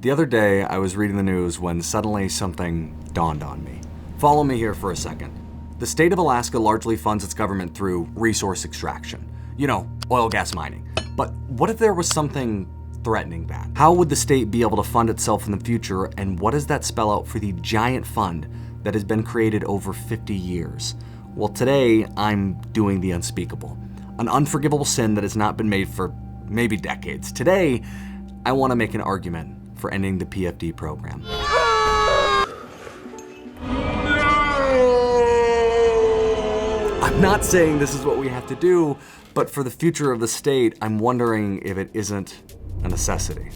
The other day, I was reading the news when suddenly something dawned on me. Follow me here for a second. The state of Alaska largely funds its government through resource extraction. You know, oil, gas mining. But what if there was something threatening that? How would the state be able to fund itself in the future, and what does that spell out for the giant fund that has been created over 50 years? Well, today, I'm doing the unspeakable. An unforgivable sin that has not been made for maybe decades. Today, I want to make an argument for ending the PFD program. I'm not saying this is what we have to do, but for the future of the state, I'm wondering if it isn't a necessity.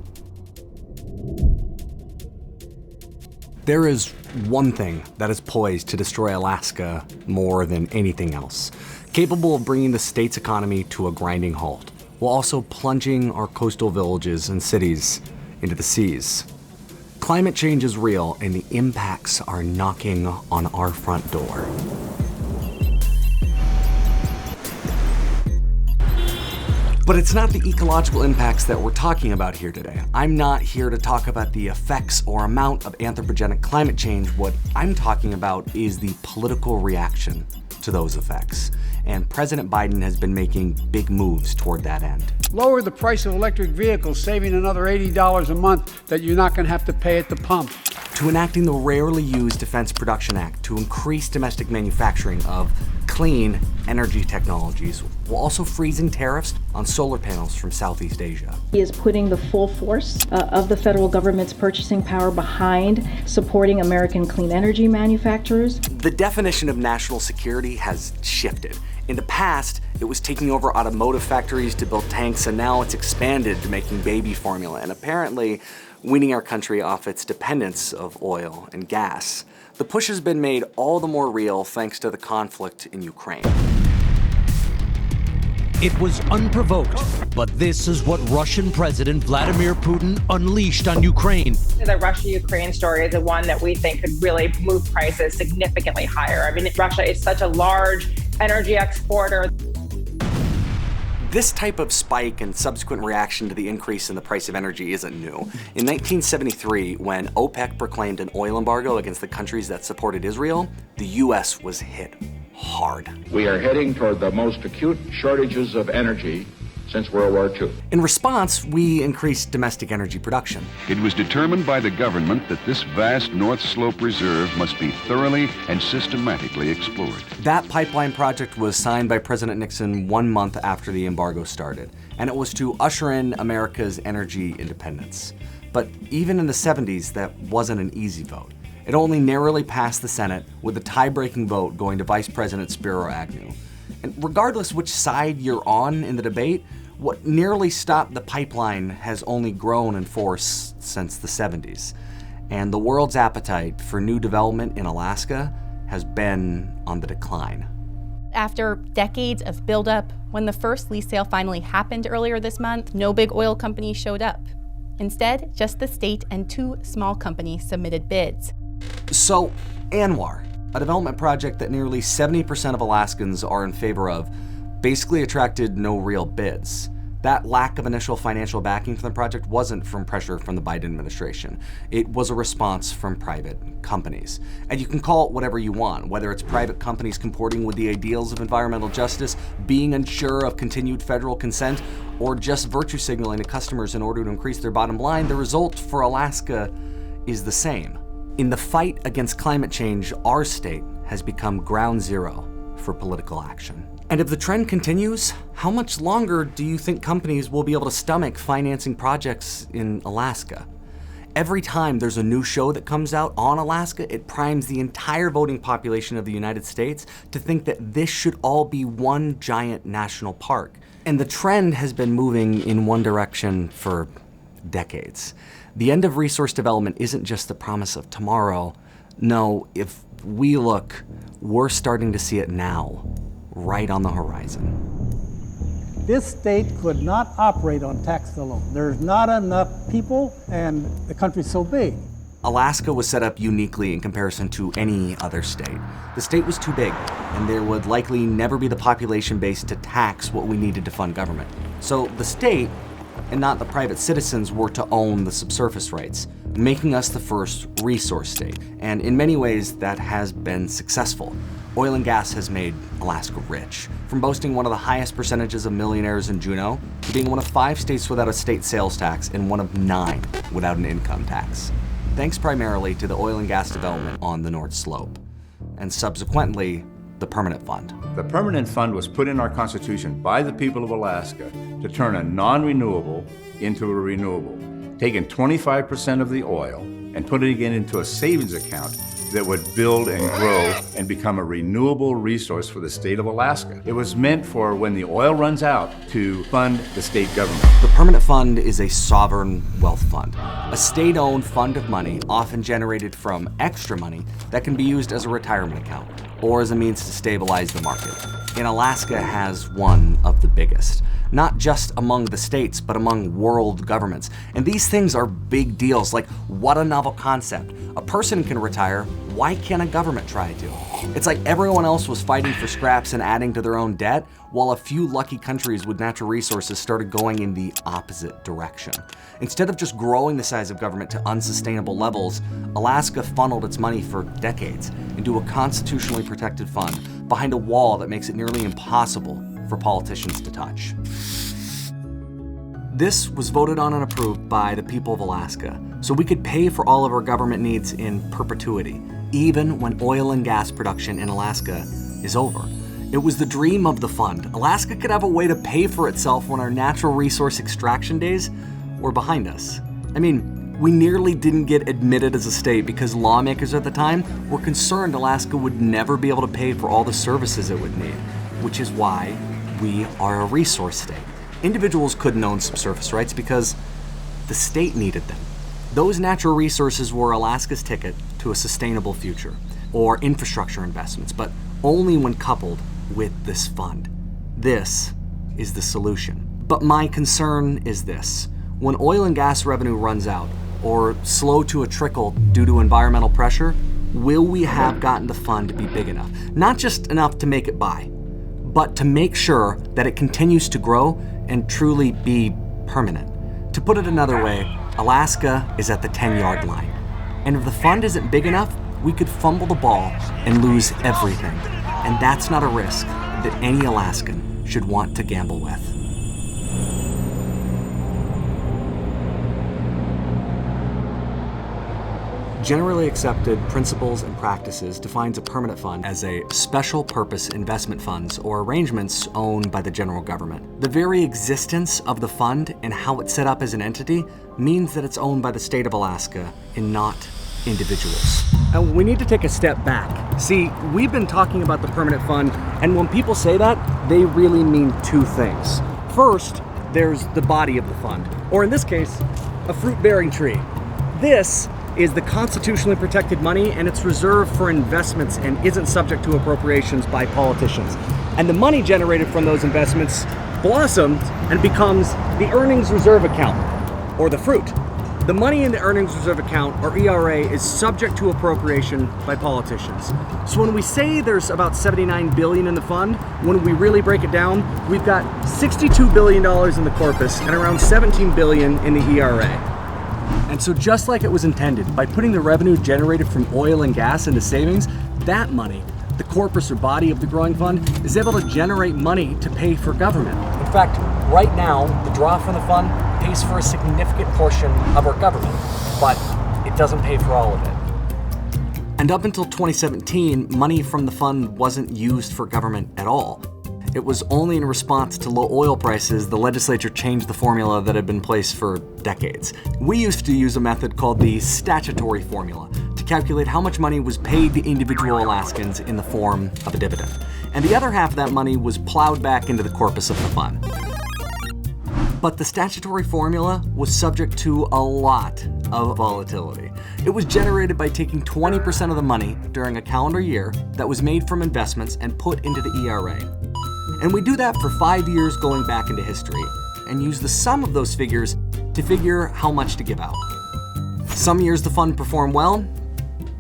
There is one thing that is poised to destroy Alaska more than anything else, capable of bringing the state's economy to a grinding halt, while also plunging our coastal villages and cities into the seas. Climate change is real, and the impacts are knocking on our front door. But it's not the ecological impacts that we're talking about here today. I'm not here to talk about the effects or amount of anthropogenic climate change. What I'm talking about is the political reaction to those effects. And President Biden has been making big moves toward that end. Lower the price of electric vehicles, saving another $80 a month that you're not going to have to pay at the pump. To enacting the rarely used Defense Production Act to increase domestic manufacturing of clean energy technologies, while also freezing tariffs on solar panels from Southeast Asia. He is putting the full force of the federal government's purchasing power behind supporting American clean energy manufacturers. The definition of national security has shifted. In the past, it was taking over automotive factories to build tanks, and now it's expanded to making baby formula, and apparently weaning our country off its dependence of oil and gas. The push has been made all the more real thanks to the conflict in Ukraine. It was unprovoked, but this is what Russian President Vladimir Putin unleashed on Ukraine. The Russia-Ukraine story is the one that we think could really move prices significantly higher. I mean, Russia is such a large energy exporter. This type of spike and subsequent reaction to the increase in the price of energy isn't new. In 1973, when OPEC proclaimed an oil embargo against the countries that supported Israel, the US was hit hard. We are heading toward the most acute shortages of energy since World War II. In response, we increased domestic energy production. It was determined by the government that this vast North Slope reserve must be thoroughly and systematically explored. That pipeline project was signed by President Nixon 1 month after the embargo started, and it was to usher in America's energy independence. But even in the 70s, that wasn't an easy vote. It only narrowly passed the Senate, with a tie-breaking vote going to Vice President Spiro Agnew. And regardless which side you're on in the debate, what nearly stopped the pipeline has only grown in force since the 70s. And the world's appetite for new development in Alaska has been on the decline. After decades of buildup, when the first lease sale finally happened earlier this month, no big oil company showed up. Instead, just the state and 2 small companies submitted bids. So, ANWR, a development project that nearly 70% of Alaskans are in favor of, basically attracted no real bids. That lack of initial financial backing for the project wasn't from pressure from the Biden administration. It was a response from private companies. And you can call it whatever you want, whether it's private companies comporting with the ideals of environmental justice, being unsure of continued federal consent, or just virtue signaling to customers in order to increase their bottom line. The result for Alaska is the same. In the fight against climate change, our state has become ground zero for political action. And if the trend continues, how much longer do you think companies will be able to stomach financing projects in Alaska? Every time there's a new show that comes out on Alaska, it primes the entire voting population of the United States to think that this should all be one giant national park. And the trend has been moving in one direction for decades. The end of resource development isn't just the promise of tomorrow. No, if we look, we're starting to see it now, right on the horizon. This state could not operate on tax alone. There's not enough people, and the country's so big. Alaska was set up uniquely in comparison to any other state. The state was too big, and there would likely never be the population base to tax what we needed to fund government. So the state and not the private citizens were to own the subsurface rights, making us the first resource state. And in many ways, that has been successful. Oil and gas has made Alaska rich, from boasting one of the highest percentages of millionaires in Juneau to being one of 5 states without a state sales tax and one of 9 without an income tax, thanks primarily to the oil and gas development on the North Slope, and subsequently, the Permanent Fund. The Permanent Fund was put in our Constitution by the people of Alaska to turn a non-renewable into a renewable, taking 25% of the oil and putting it again into a savings account that would build and grow and become a renewable resource for the state of Alaska. It was meant for when the oil runs out to fund the state government. The Permanent Fund is a sovereign wealth fund, a state-owned fund of money often generated from extra money that can be used as a retirement account or as a means to stabilize the market. And Alaska has one of the biggest, not just among the states, but among world governments. And these things are big deals, like what a novel concept. A person can retire, why can't a government try to? It's like everyone else was fighting for scraps and adding to their own debt, while a few lucky countries with natural resources started going in the opposite direction. Instead of just growing the size of government to unsustainable levels, Alaska funneled its money for decades into a constitutionally protected fund behind a wall that makes it nearly impossible for politicians to touch. This was voted on and approved by the people of Alaska, so we could pay for all of our government needs in perpetuity, even when oil and gas production in Alaska is over. It was the dream of the fund. Alaska could have a way to pay for itself when our natural resource extraction days were behind us. I mean, we nearly didn't get admitted as a state because lawmakers at the time were concerned Alaska would never be able to pay for all the services it would need, which is why we are a resource state. Individuals couldn't own subsurface rights because the state needed them. Those natural resources were Alaska's ticket to a sustainable future, or infrastructure investments, but only when coupled with this fund. This is the solution. But my concern is this. When oil and gas revenue runs out, or slow to a trickle due to environmental pressure, will we have gotten the fund to be big enough? Not just enough to make it by, but to make sure that it continues to grow and truly be permanent. To put it another way, Alaska is at the 10-yard line. And if the fund isn't big enough, we could fumble the ball and lose everything. And that's not a risk that any Alaskan should want to gamble with. Generally accepted principles and practices defines a permanent fund as a special purpose investment funds or arrangements owned by the general government. The very existence of the fund and how it's set up as an entity means that it's owned by the state of Alaska and not individuals. And we need to take a step back. See, we've been talking about the permanent fund, and when people say that, they really mean two things. First, there's the body of the fund, or in this case, a fruit-bearing tree. This is the constitutionally protected money, and it's reserved for investments and isn't subject to appropriations by politicians. And the money generated from those investments blossoms and becomes the earnings reserve account, or the fruit. The money in the earnings reserve account, or ERA, is subject to appropriation by politicians. So when we say there's about $79 billion in the fund, when we really break it down, we've got $62 billion in the corpus and around $17 billion in the ERA. And so just like it was intended, by putting the revenue generated from oil and gas into savings, that money, the corpus or body of the growing fund, is able to generate money to pay for government. In fact, right now, the draw from the fund pays for a significant portion of our government, but it doesn't pay for all of it. And up until 2017, money from the fund wasn't used for government at all. It was only in response to low oil prices the legislature changed the formula that had been in place for decades. We used to use a method called the statutory formula to calculate how much money was paid to individual Alaskans in the form of a dividend. And the other half of that money was plowed back into the corpus of the fund. But the statutory formula was subject to a lot of volatility. It was generated by taking 20% of the money during a calendar year that was made from investments and put into the ERA. And we do that for 5 years going back into history and use the sum of those figures to figure how much to give out. Some years the fund performed well,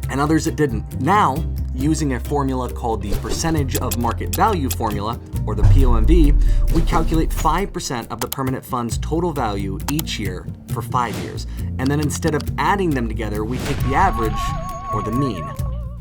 and others it didn't. Now, using a formula called the percentage of market value formula, or the POMV, we calculate 5% of the permanent fund's total value each year for 5 years. And then instead of adding them together, we take the average or the mean.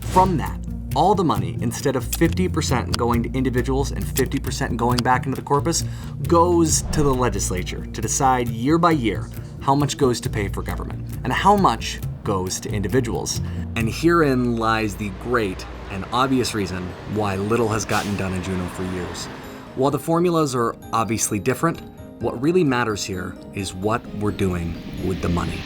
From that, all the money, instead of 50% going to individuals and 50% going back into the corpus, goes to the legislature to decide year by year how much goes to pay for government and how much goes to individuals. And herein lies the great and obvious reason why little has gotten done in Juneau for years. While the formulas are obviously different, what really matters here is what we're doing with the money.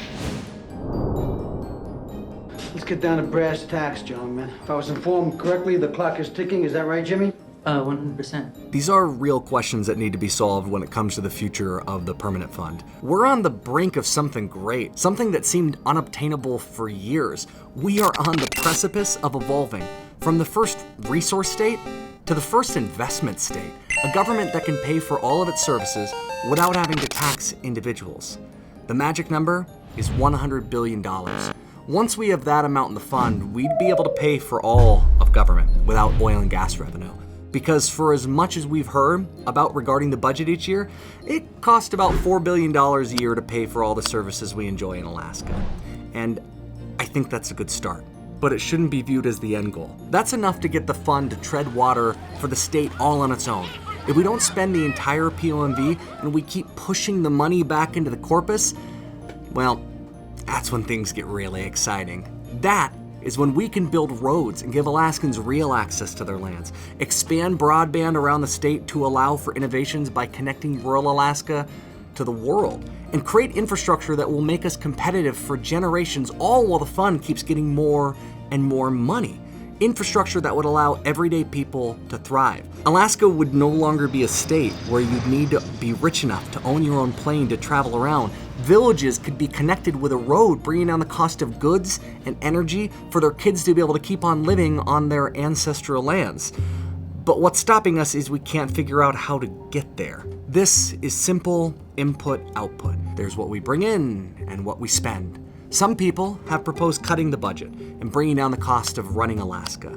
Let's get down to brass tacks, gentlemen. If I was informed correctly, the clock is ticking. Is that right, Jimmy? 100%. These are real questions that need to be solved when it comes to the future of the permanent fund. We're on the brink of something great, something that seemed unobtainable for years. We are on the precipice of evolving from the first resource state to the first investment state, a government that can pay for all of its services without having to tax individuals. The magic number is $100 billion. Once we have that amount in the fund, we'd be able to pay for all of government without oil and gas revenue. Because for as much as we've heard about regarding the budget each year, it costs about $4 billion a year to pay for all the services we enjoy in Alaska. And I think that's a good start. But it shouldn't be viewed as the end goal. That's enough to get the fund to tread water for the state all on its own. If we don't spend the entire POMV and we keep pushing the money back into the corpus, well, that's when things get really exciting. That is when we can build roads and give Alaskans real access to their lands, expand broadband around the state to allow for innovations by connecting rural Alaska to the world, and create infrastructure that will make us competitive for generations, all while the fund keeps getting more and more money. Infrastructure that would allow everyday people to thrive. Alaska would no longer be a state where you'd need to be rich enough to own your own plane to travel around. Villages could be connected with a road, bringing down the cost of goods and energy for their kids to be able to keep on living on their ancestral lands. But what's stopping us is we can't figure out how to get there. This is simple input-output. There's what we bring in and what we spend. Some people have proposed cutting the budget and bringing down the cost of running Alaska,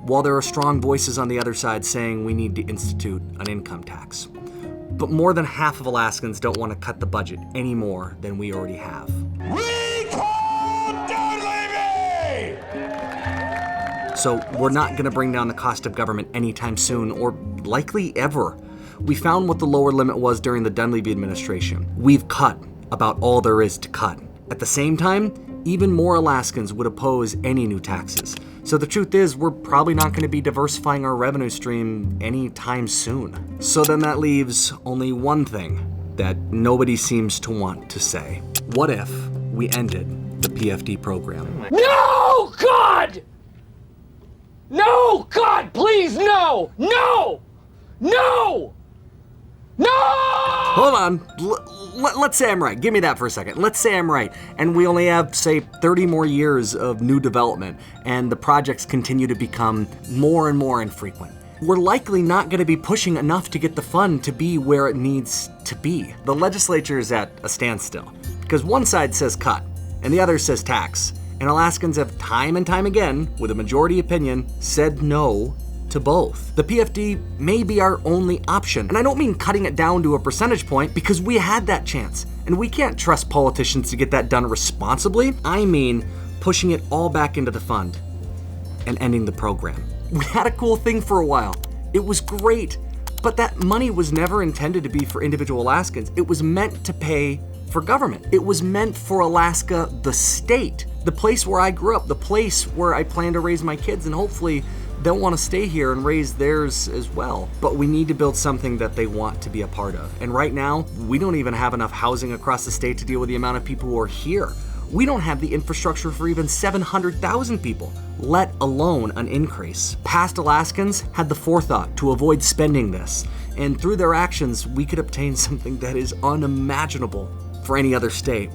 while there are strong voices on the other side saying we need to institute an income tax. But more than half of Alaskans don't want to cut the budget any more than we already have. So we're not going to bring down the cost of government anytime soon, or likely ever. We found what the lower limit was during the Dunleavy administration. We've cut about all there is to cut. At the same time, even more Alaskans would oppose any new taxes. So the truth is, we're probably not going to be diversifying our revenue stream anytime soon. So then that leaves only one thing that nobody seems to want to say. What if we ended the PFD program? No, God! No, God, please, no! No! No! No! Hold on. Let's say I'm right. Give me that for a second. Let's say I'm right, and we only have, say, 30 more years of new development, and the projects continue to become more and more infrequent. We're likely not going to be pushing enough to get the fund to be where it needs to be. The legislature is at a standstill, because one side says cut, and the other says tax, and Alaskans have time and time again, with a majority opinion, said no to both. The PFD may be our only option, and I don't mean cutting it down to a percentage point, because we had that chance, and we can't trust politicians to get that done responsibly. I mean pushing it all back into the fund and ending the program. We had a cool thing for a while. It was great, but that money was never intended to be for individual Alaskans. It was meant to pay for government. It was meant for Alaska, the state, the place where I grew up, the place where I plan to raise my kids, and hopefully they'll want to stay here and raise theirs as well. But we need to build something that they want to be a part of. And right now, we don't even have enough housing across the state to deal with the amount of people who are here. We don't have the infrastructure for even 700,000 people, let alone an increase. Past Alaskans had the forethought to avoid spending this, and through their actions, we could obtain something that is unimaginable for any other state.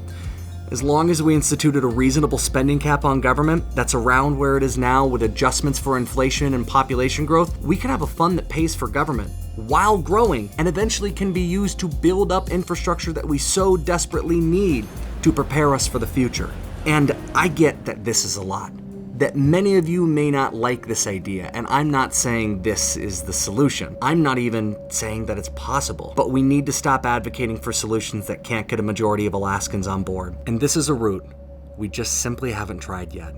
As long as we instituted a reasonable spending cap on government that's around where it is now with adjustments for inflation and population growth, we can have a fund that pays for government while growing and eventually can be used to build up infrastructure that we so desperately need to prepare us for the future. And I get that this is a lot. that many of you may not like this idea, and I'm not saying this is the solution. I'm not even saying that it's possible, but we need to stop advocating for solutions that can't get a majority of Alaskans on board. And this is a route we just simply haven't tried yet.